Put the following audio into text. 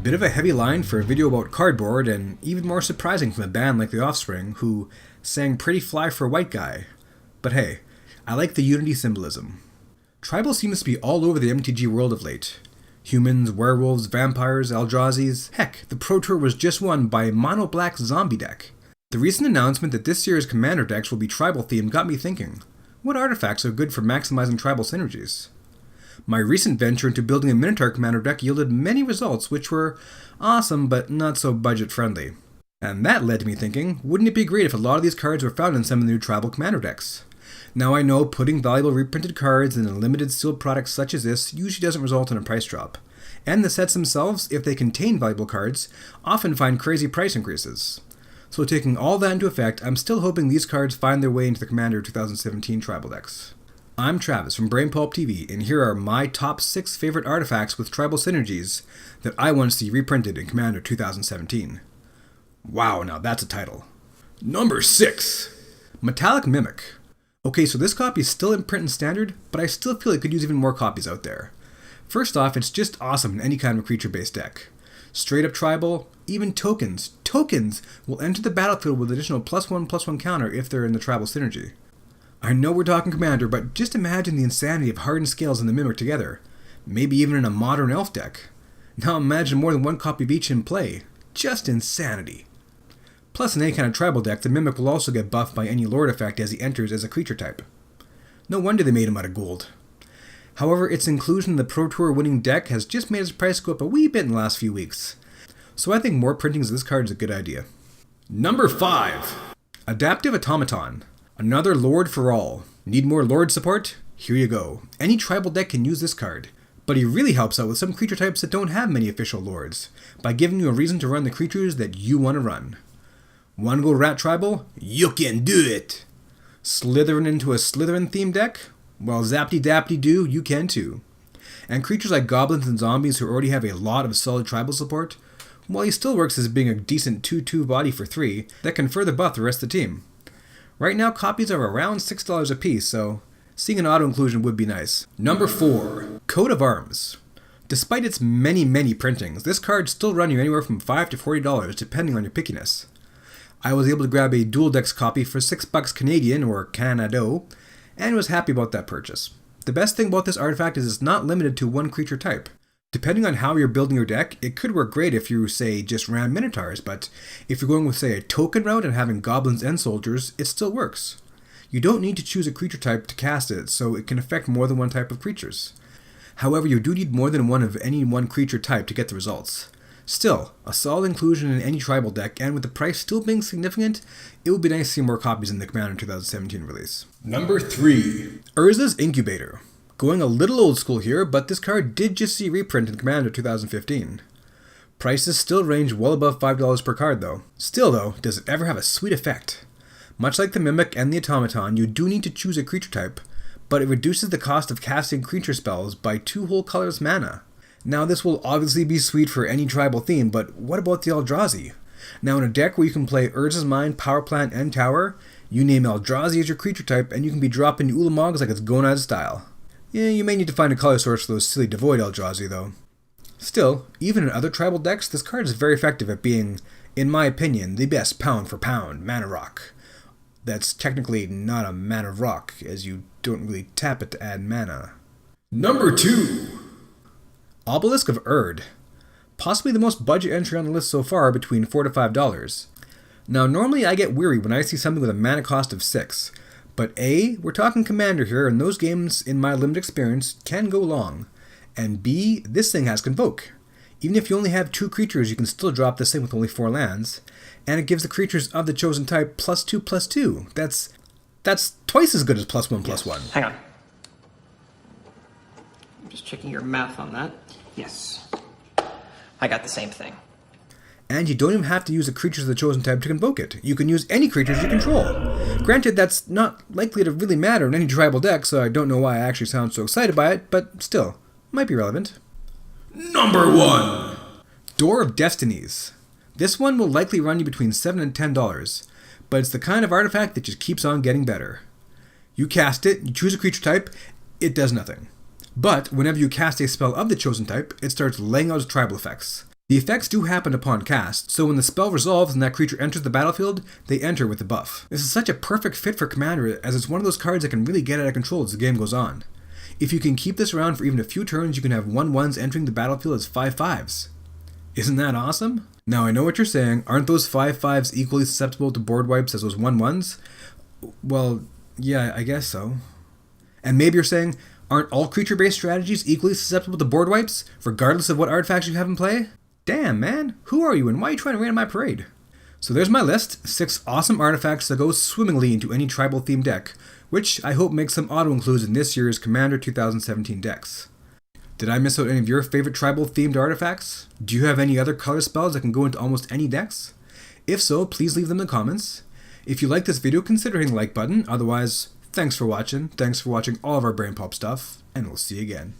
Bit of a heavy line for a video about cardboard, and even more surprising from a band like The Offspring, who sang Pretty Fly for a White Guy. But hey, I like the unity symbolism. Tribal seems to be all over the MTG world of late. Humans, werewolves, vampires, Eldrazzis. Heck, the Pro Tour was just won by a mono black zombie deck. The recent announcement that this year's Commander decks will be tribal themed got me thinking, what artifacts are good for maximizing tribal synergies? My recent venture into building a Minotaur Commander deck yielded many results which were awesome but not so budget friendly. And that led to me thinking, wouldn't it be great if a lot of these cards were found in some of the new tribal Commander decks? Now I know putting valuable reprinted cards in a limited sealed product such as this usually doesn't result in a price drop. And the sets themselves, if they contain valuable cards, often find crazy price increases. So taking all that into effect, I'm still hoping these cards find their way into the Commander 2017 tribal decks. I'm Travis from Brainpulp TV, and here are my top 6 favorite artifacts with tribal synergies that I want to see reprinted in Commander 2017. Wow, now that's a title. Number 6. Metallic Mimic. Okay, so this copy is still in print and standard, but I still feel it could use even more copies out there. First off, it's just awesome in any kind of creature-based deck. Straight up tribal, even tokens. Tokens will enter the battlefield with additional +1/+1 counter if they're in the tribal synergy. I know we're talking Commander, but just imagine the insanity of hardened scales and the Mimic together. Maybe even in a modern elf deck. Now imagine more than one copy of each in play. Just insanity. Plus in any kind of tribal deck, the Mimic will also get buffed by any Lord effect as he enters as a creature type. No wonder they made him out of gold. However, its inclusion in the Pro Tour winning deck has just made its price go up a wee bit in the last few weeks. So I think more printings of this card is a good idea. Number 5. Adaptive Otamatone. Another Lord for all. Need more Lord support? Here you go. Any tribal deck can use this card. But he really helps out with some creature types that don't have many official Lords, by giving you a reason to run the creatures that you want to run. Wanna go rat tribal? You can do it! Slytherin into a Slytherin themed deck? Well, zapty-dapty-doo, you can too. And creatures like goblins and zombies who already have a lot of solid tribal support, well, he still works as being a decent 2/2 body for 3 that can further buff the rest of the team. Right now, copies are around $6 a piece, so seeing an auto-inclusion would be nice. Number 4. Coat of Arms. Despite its many printings, this card still run you anywhere from $5 to $40 depending on your pickiness. I was able to grab a Dual Decks copy for $6 Canadian, or Canado, and was happy about that purchase. The best thing about this artifact is it's not limited to one creature type. Depending on how you're building your deck, it could work great if you, say, just ran Minotaurs, but if you're going with, say, a token route and having goblins and soldiers, it still works. You don't need to choose a creature type to cast it, so it can affect more than one type of creatures. However, you do need more than one of any one creature type to get the results. Still, a solid inclusion in any tribal deck, and with the price still being significant, it would be nice to see more copies in the Commander 2017 release. Number 3. Urza's Incubator. Going a little old school here, but this card did just see reprint in Commander 2015. Prices still range well above $5 per card though. Still though, does it ever have a sweet effect? Much like the Mimic and the Otamatone, you do need to choose a creature type, but it reduces the cost of casting creature spells by 2 whole colors mana. Now this will obviously be sweet for any tribal theme, but what about the Eldrazi? Now in a deck where you can play Urza's Mine, Power Plant, and Tower, you name Eldrazi as your creature type and you can be dropping Ulamogs like it's going out of style. Yeah, you may need to find a color source for those silly Devoid Eldrazi though. Still, even in other tribal decks, this card is very effective at being, in my opinion, the best pound for pound mana rock. That's technically not a mana rock, as you don't really tap it to add mana. Number 2. Obelisk of Erd. Possibly the most budget entry on the list so far, between $4 to $5. Now normally I get weary when I see something with a mana cost of 6, but A, we're talking Commander here, and those games, in my limited experience, can go long. And B, this thing has Convoke. Even if you only have 2 creatures, you can still drop this thing with only 4 lands, and it gives the creatures of the chosen type +2/+2. That's twice as good as +1/+1. Hang on. I'm just checking your math on that. Yes. I got the same thing. And you don't even have to use the creatures of the chosen type to convoke it. You can use any creatures you control. Granted, that's not likely to really matter in any tribal deck, so I don't know why I actually sound so excited by it, but still, might be relevant. Number 1. Door of Destinies. This one will likely run you between $7 and $10, but it's the kind of artifact that just keeps on getting better. You cast it, you choose a creature type, it does nothing. But whenever you cast a spell of the chosen type, it starts laying out its tribal effects. The effects do happen upon cast, so when the spell resolves and that creature enters the battlefield, they enter with the buff. This is such a perfect fit for Commander, as it's one of those cards that can really get out of control as the game goes on. If you can keep this around for even a few turns, you can have 1/1s entering the battlefield as 5/5s. Isn't that awesome? Now I know what you're saying, aren't those 5/5s equally susceptible to board wipes as those 1/1s? Well, yeah, I guess so. And maybe you're saying, aren't all creature-based strategies equally susceptible to board wipes, regardless of what artifacts you have in play? Damn, man, who are you and why are you trying to rain on my parade? So there's my list, 6 awesome artifacts that go swimmingly into any tribal-themed deck, which I hope makes some auto-includes in this year's Commander 2017 decks. Did I miss out any of your favorite tribal-themed artifacts? Do you have any other color spells that can go into almost any decks? If so, please leave them in the comments. If you like this video, consider hitting the like button. Otherwise, thanks for watching all of our Brain Pop stuff, and we'll see you again.